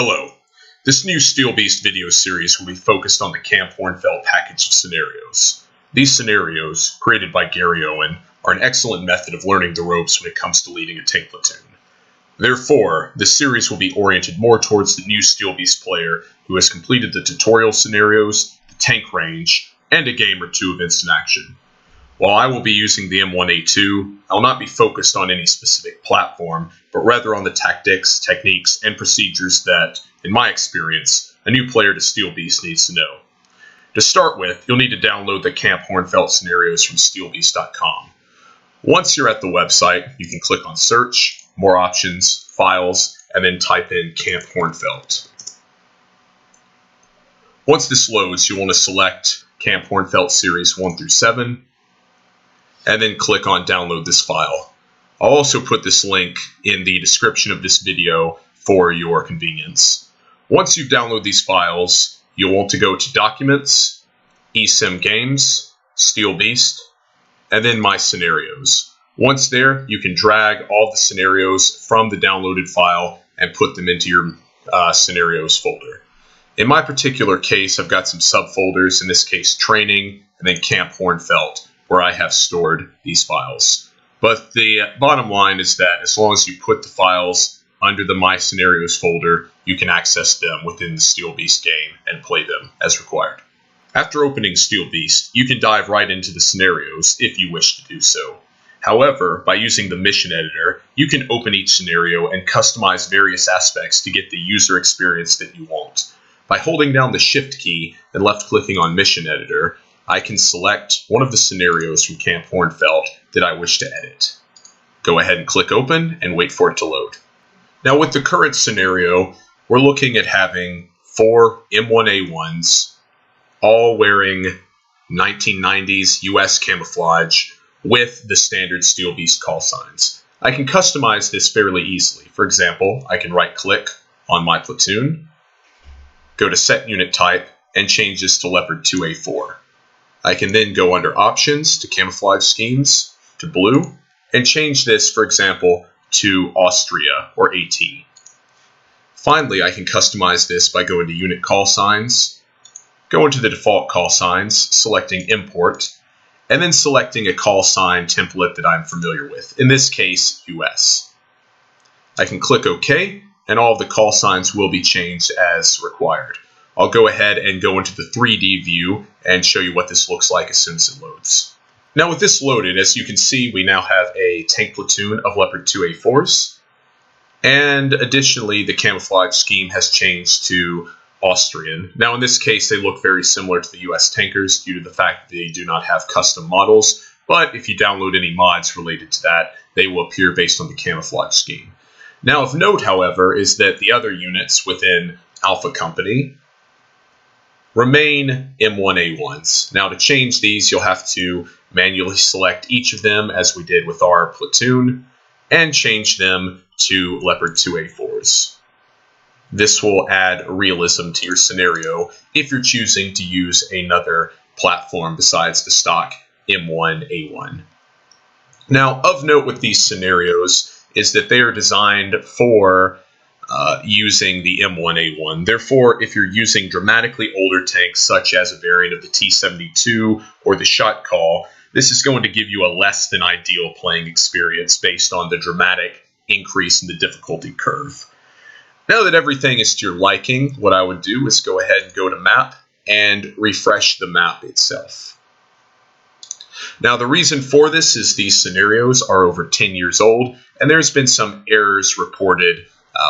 Hello. This new Steel Beast video series will be focused on the Camp Hornfelt package of scenarios. These scenarios, created by Gary Owen, are an excellent method of learning the ropes when it comes to leading a tank platoon. Therefore, this series will be oriented more towards the new Steel Beast player who has completed the tutorial scenarios, the tank range, and a game or two of instant action. While I will be using the M1A2, I will not be focused on any specific platform, but rather on the tactics, techniques, and procedures that, in my experience, a new player to Steel Beast needs to know. To start with, you'll need to download the Camp Hornfelt scenarios from steelbeast.com. Once you're at the website, you can click on Search, More Options, Files, and then type in Camp Hornfelt. Once this loads, you'll want to select Camp Hornfelt Series 1 through 7, and then click on Download this file. I'll also put this link in the description of this video for your convenience. Once you've downloaded these files, you'll want to go to Documents, eSim Games, Steel Beast, and then My Scenarios. Once there, you can drag all the scenarios from the downloaded file and put them into your Scenarios folder. In my particular case, I've got some subfolders, in this case Training, and then Camp Hornfelt, where I have stored these files. But the bottom line is that as long as you put the files under the My Scenarios folder, you can access them within the Steel Beast game and play them as required. After opening Steel Beast, you can dive right into the scenarios if you wish to do so. However, by using the mission editor, you can open each scenario and customize various aspects to get the user experience that you want. By holding down the Shift key and left-clicking on Mission Editor, I can select one of the scenarios from Camp Hornfelt that I wish to edit. Go ahead and click Open and wait for it to load. Now with the current scenario, we're looking at having 4 M1A1s, all wearing 1990s US camouflage with the standard Steel Beast call signs. I can customize this fairly easily. For example, I can right-click on my platoon, go to Set Unit Type, and change this to Leopard 2A4. I can then go under Options to Camouflage Schemes to Blue, and change this, for example, to Austria or AT. Finally, I can customize this by going to Unit Call Signs, go into the default call signs, selecting Import, and then selecting a call sign template that I'm familiar with, in this case, US. I can click OK, and all of the call signs will be changed as required. I'll go ahead and go into the 3D view and show you what this looks like as soon as it loads. Now with this loaded, as you can see, we now have a tank platoon of Leopard 2A4s, and additionally the camouflage scheme has changed to Austrian. Now in this case they look very similar to the US tankers due to the fact that they do not have custom models, but if you download any mods related to that, they will appear based on the camouflage scheme. Now of note, however, is that the other units within Alpha Company remain M1A1s. Now to change these, you'll have to manually select each of them as we did with our platoon and change them to Leopard 2A4s. This will add realism to your scenario if you're choosing to use another platform besides the stock M1A1. Now of note with these scenarios is that they are designed for using the M1A1. Therefore, if you're using dramatically older tanks such as a variant of the T-72 or the Shot Call, this is going to give you a less than ideal playing experience based on the dramatic increase in the difficulty curve. Now that everything is to your liking, what I would do is go ahead and go to Map and refresh the map itself. Now the reason for this is these scenarios are over 10 years old, and there's been some errors reported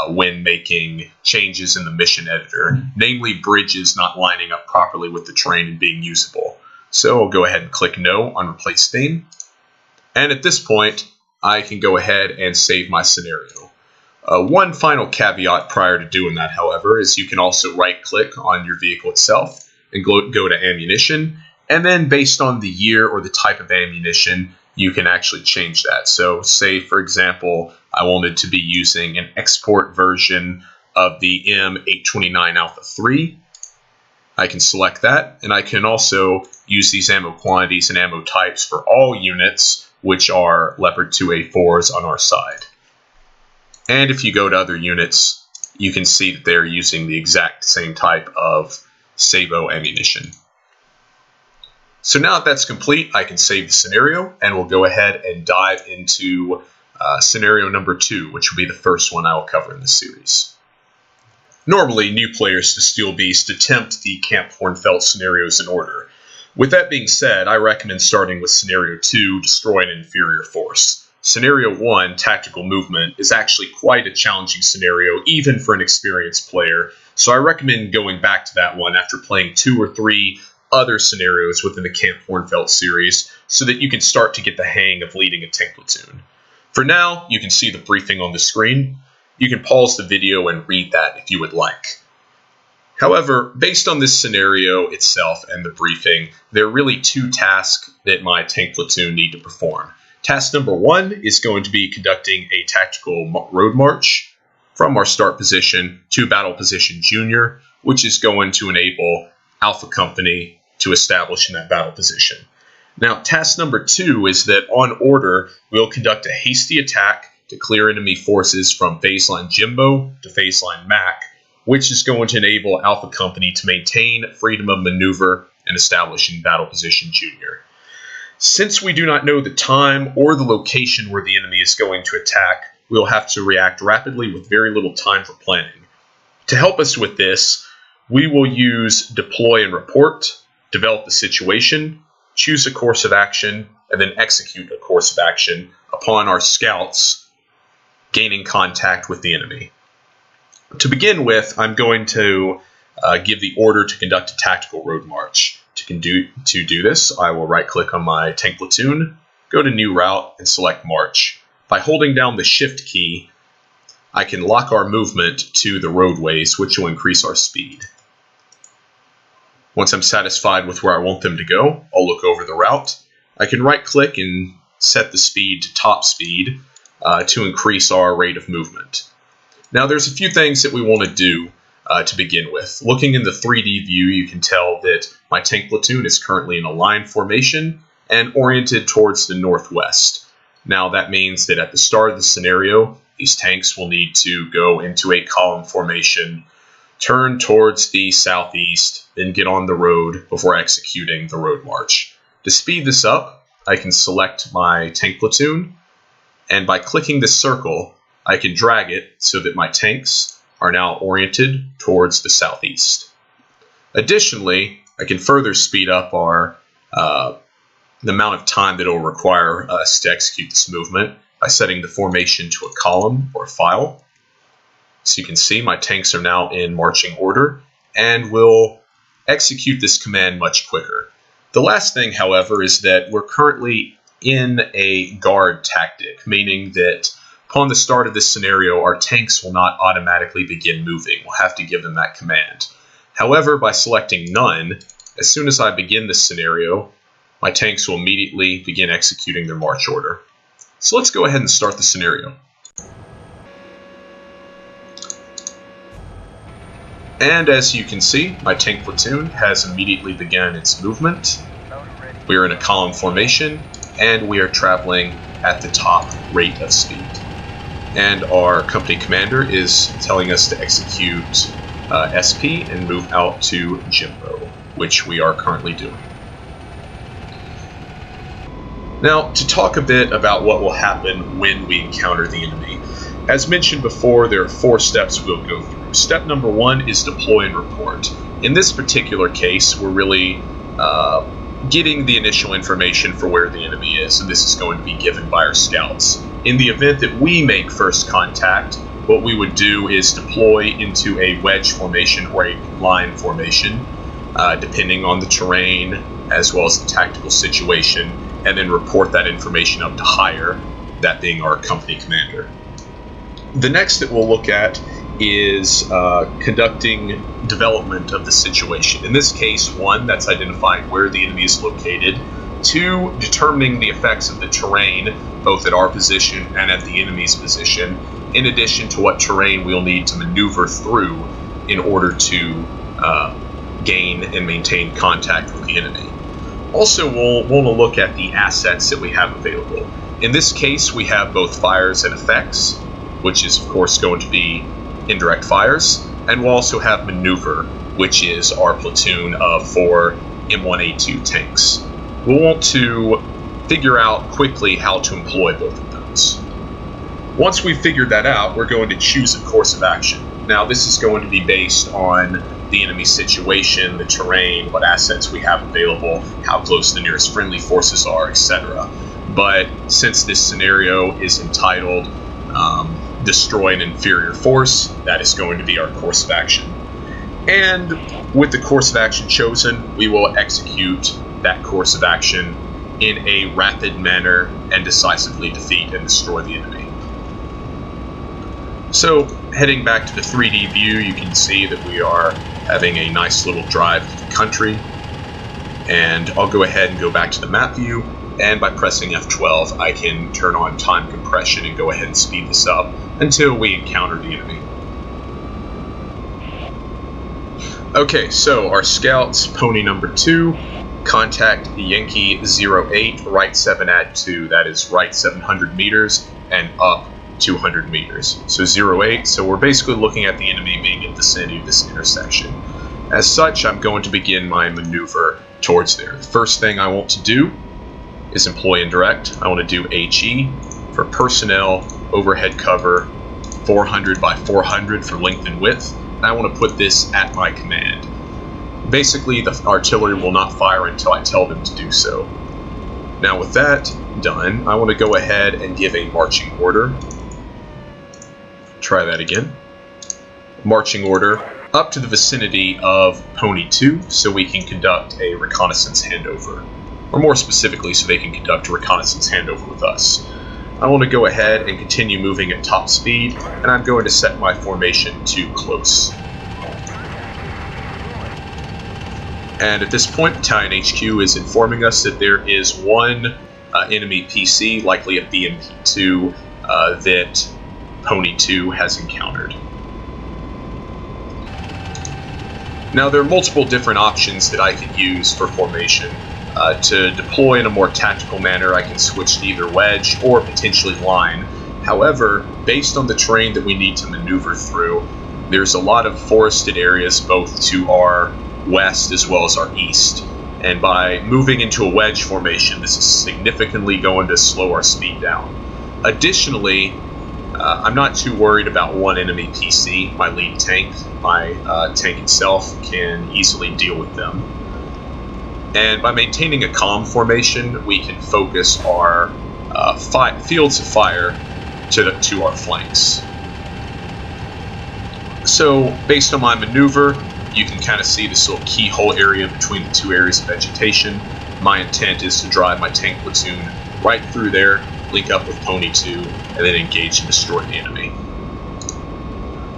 when making changes in the mission editor, namely bridges not lining up properly with the terrain and being usable. So I'll go ahead and click No on Replace Theme. And at this point, I can go ahead and save my scenario. One final caveat prior to doing that, however, is you can also right-click on your vehicle itself and go to Ammunition, and then based on the year or the type of ammunition, you can actually change that. So say, for example, I wanted to be using an export version of the M829 Alpha 3. I can select that, and I can also use these ammo quantities and ammo types for all units, which are Leopard 2A4s on our side. And if you go to other units, you can see that they're using the exact same type of Sabo ammunition. So now that that's complete, I can save the scenario, and we'll go ahead and dive into scenario number 2, which will be the first one I will cover in this series. Normally, new players to Steel Beast attempt the Camp Hornfelt scenarios in order. With that being said, I recommend starting with Scenario 2, Destroy an Inferior Force. Scenario 1, Tactical Movement, is actually quite a challenging scenario, even for an experienced player, so I recommend going back to that one after playing 2 or 3 other scenarios within the Camp Hornfelt series, so that you can start to get the hang of leading a tank platoon. For now, you can see the briefing on the screen. You can pause the video and read that if you would like. However, based on this scenario itself and the briefing, there are really 2 tasks that my tank platoon need to perform. Task number 1 is going to be conducting a tactical road march from our start position to Battle Position Junior, which is going to enable Alpha Company to establish in that battle position. Now, task number 2 is that on order, we'll conduct a hasty attack to clear enemy forces from phase line Jimbo to phase line Mac, which is going to enable Alpha Company to maintain freedom of maneuver and establish in Battle Position Junior. Since we do not know the time or the location where the enemy is going to attack, we'll have to react rapidly with very little time for planning. To help us with this, we will use Deploy and Report, develop the situation, choose a course of action, and then execute a course of action upon our scouts gaining contact with the enemy. To begin with, I'm going to give the order to conduct a tactical road march. To do this, I will right-click on my tank platoon, go to New Route, and select March. By holding down the Shift key, I can lock our movement to the roadways, which will increase our speed. Once I'm satisfied with where I want them to go, I'll look over the route. I can right-click and set the speed to top speed to increase our rate of movement. Now, there's a few things that we want to do to begin with. Looking in the 3D view, you can tell that my tank platoon is currently in a line formation and oriented towards the northwest. Now, that means that at the start of the scenario, these tanks will need to go into a column formation, turn towards the southeast, then get on the road before executing the road march. To speed this up, I can select my tank platoon, and by clicking this circle, I can drag it so that my tanks are now oriented towards the southeast. Additionally, I can further speed up the amount of time that it will require us to execute this movement by setting the formation to a column or a file. So you can see my tanks are now in marching order and will execute this command much quicker. The last thing, however, is that we're currently in a guard tactic, meaning that upon the start of this scenario, our tanks will not automatically begin moving. We'll have to give them that command. However, by selecting None, as soon as I begin this scenario, my tanks will immediately begin executing their march order. So let's go ahead and start the scenario. And as you can see, my tank platoon has immediately begun its movement. We are in a column formation, and we are traveling at the top rate of speed. And our company commander is telling us to execute SP and move out to Jimbo, which we are currently doing. Now, to talk a bit about what will happen when we encounter the enemy. As mentioned before, there are 4 steps we'll go through. Step number 1 is deploy and report. In this particular case, we're really getting the initial information for where the enemy is, and this is going to be given by our scouts. In the event that we make first contact, what we would do is deploy into a wedge formation or a line formation, depending on the terrain as well as the tactical situation, and then report that information up to higher, that being our company commander. The next that we'll look at is conducting development of the situation. In this case, 1, that's identifying where the enemy is located. 2, determining the effects of the terrain, both at our position and at the enemy's position, in addition to what terrain we'll need to maneuver through in order to gain and maintain contact with the enemy. Also, we'll want to look at the assets that we have available. In this case, we have both fires and effects, which is of course going to be indirect fires, and we'll also have maneuver, which is our platoon of 4 M1A2 tanks. We'll want to figure out quickly how to employ both of those. Once we've figured that out, we're going to choose a course of action. Now, this is going to be based on the enemy situation, the terrain, what assets we have available, how close the nearest friendly forces are, etc. But since this scenario is entitled Destroy an Inferior Force, that is going to be our course of action. And with the course of action chosen, we will execute that course of action in a rapid manner and decisively defeat and destroy the enemy. So, heading back to the 3D view, you can see that we are having a nice little drive to the country. And I'll go ahead and go back to the map view, and by pressing F12, I can turn on time compression and go ahead and speed this up until we encounter the enemy. Okay, so our scouts, pony number 2, contact Yankee 08, right 7 add 2, that is right 700 meters and up 200 meters. So 08, so we're basically looking at the enemy being in the vicinity of this intersection. As such, I'm going to begin my maneuver towards there. The first thing I want to do is employ indirect. I want to do HE for personnel, overhead cover, 400 by 400 for length and width. And I want to put this at my command. Basically, the artillery will not fire until I tell them to do so. Now with that done, I want to go ahead and give a marching order. Try that again. Marching order up to the vicinity of Pony 2 so we can conduct a reconnaissance handover. Or more specifically, so they can conduct a reconnaissance handover with us. I want to go ahead and continue moving at top speed, and I'm going to set my formation to close. And at this point, Battalion HQ is informing us that there is one enemy PC, likely a BMP-2, that Pony 2 has encountered. Now, there are multiple different options that I could use for formation. To deploy in a more tactical manner, I can switch to either wedge or potentially line. However, based on the terrain that we need to maneuver through, there's a lot of forested areas both to our west as well as our east. And by moving into a wedge formation, this is significantly going to slow our speed down. Additionally, I'm not too worried about one enemy PC. My lead tank, my tank itself, can easily deal with them. And by maintaining a calm formation, we can focus our fields of fire to our flanks. So, based on my maneuver, you can kind of see this little keyhole area between the two areas of vegetation. My intent is to drive my tank platoon right through there, link up with Pony 2, and then engage and destroy the enemy.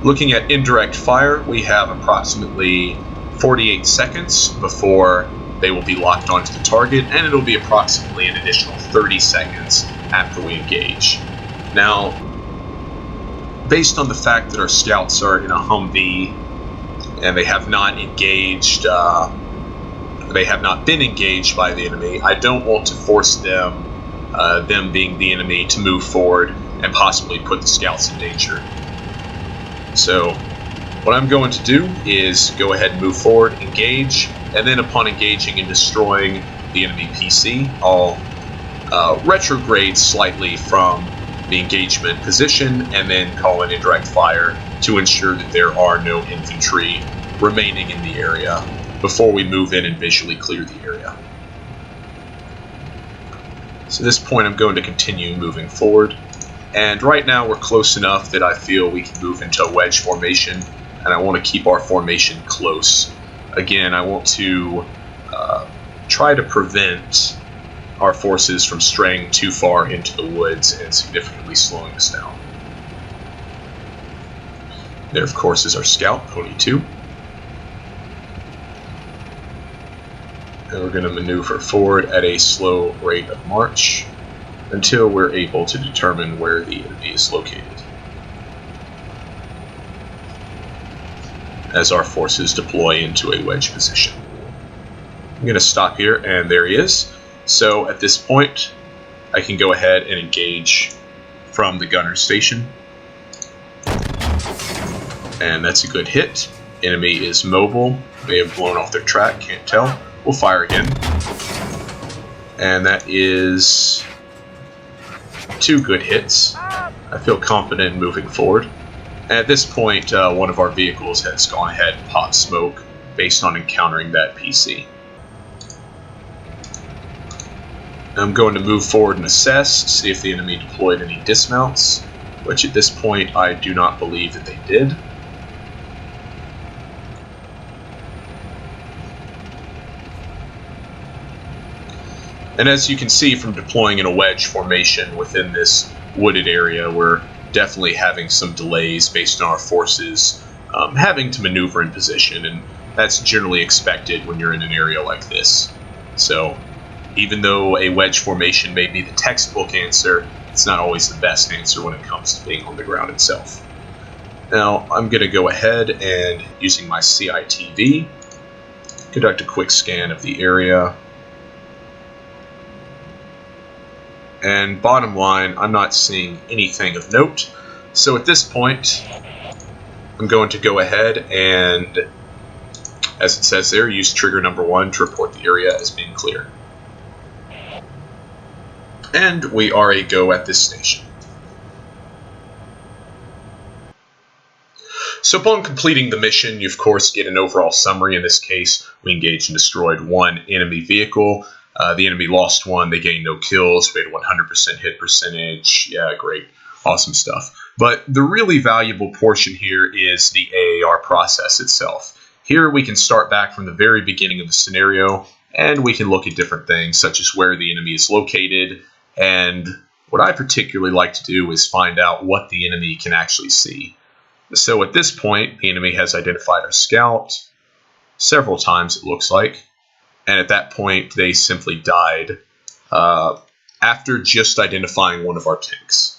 Looking at indirect fire, we have approximately 48 seconds before they will be locked onto the target, and it'll be approximately an additional 30 seconds after we engage. Now, based on the fact that our scouts are in a Humvee and they have not engaged, they have not been engaged by the enemy, I don't want to force them, them being the enemy, to move forward and possibly put the scouts in danger. So, what I'm going to do is go ahead and move forward, engage, and then upon engaging and destroying the enemy PC, I'll retrograde slightly from the engagement position and then call in indirect fire to ensure that there are no infantry remaining in the area before we move in and visually clear the area. So at this point I'm going to continue moving forward, and right now we're close enough that I feel we can move into a wedge formation, and I want to keep our formation close. Again, I want to try to prevent our forces from straying too far into the woods and significantly slowing us down. There, of course, is our scout, Pony 2. And we're going to maneuver forward at a slow rate of march until we're able to determine where the enemy is located, as our forces deploy into a wedge position. I'm going to stop here, and there he is. So at this point, I can go ahead and engage from the gunner station. And that's a good hit. Enemy is mobile. May have blown off their track, can't tell. We'll fire again. And that is 2 good hits. I feel confident in moving forward. And at this point, one of our vehicles has gone ahead and popped smoke based on encountering that PC. I'm going to move forward and assess to see if the enemy deployed any dismounts, which at this point I do not believe that they did. And as you can see from deploying in a wedge formation within this wooded area, we're definitely having some delays based on our forces having to maneuver in position, and that's generally expected when you're in an area like this. So even though a wedge formation may be the textbook answer, it's not always the best answer when it comes to being on the ground itself. Now I'm going to go ahead and, using my CITV, conduct a quick scan of the area. And bottom line, I'm not seeing anything of note. So at this point, I'm going to go ahead and, as it says there, use trigger number 1 to report the area as being clear. And we are a go at this station. So upon completing the mission, you of course get an overall summary. In this case, we engaged and destroyed 1 enemy vehicle. The enemy lost 1, they gained no kills, we had 100% hit percentage. Yeah, great, awesome stuff. But the really valuable portion here is the AAR process itself. Here we can start back from the very beginning of the scenario, and we can look at different things such as where the enemy is located, and what I particularly like to do is find out what the enemy can actually see. So at this point, the enemy has identified our scout several times, it looks like. And at that point, they simply died after just identifying one of our tanks.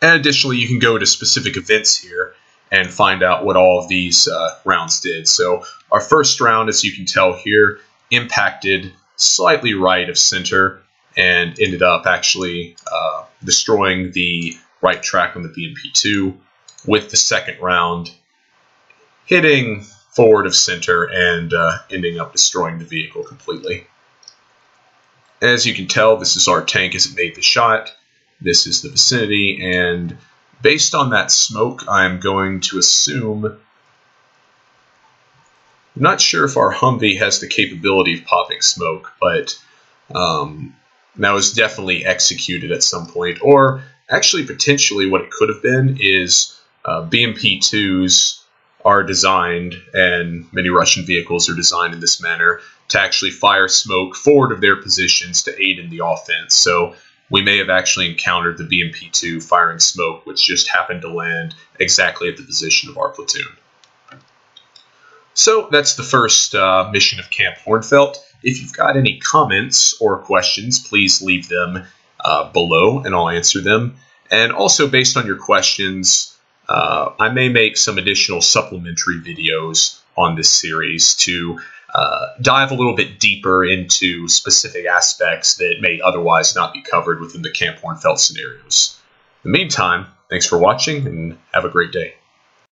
And additionally, you can go to specific events here and find out what all of these rounds did. So our first round, as you can tell here, impacted slightly right of center and ended up actually destroying the right track on the BMP-2, with the second round hitting forward of center and ending up destroying the vehicle completely. As you can tell, this is our tank as it made the shot. This is the vicinity, and based on that smoke, I'm going to assume... I'm not sure if our Humvee has the capability of popping smoke, but that was definitely executed at some point. Or actually, potentially what it could have been is BMP-2s are designed, and many Russian vehicles are designed in this manner, to actually fire smoke forward of their positions to aid in the offense. So we may have actually encountered the BMP-2 firing smoke, which just happened to land exactly at the position of our platoon. So that's the first mission of Camp Hornfelt. If you've got any comments or questions, please leave them below and I'll answer them. And also, based on your questions, I may make some additional supplementary videos on this series to dive a little bit deeper into specific aspects that may otherwise not be covered within the Camp Hornfelt scenarios. In the meantime, thanks for watching and have a great day.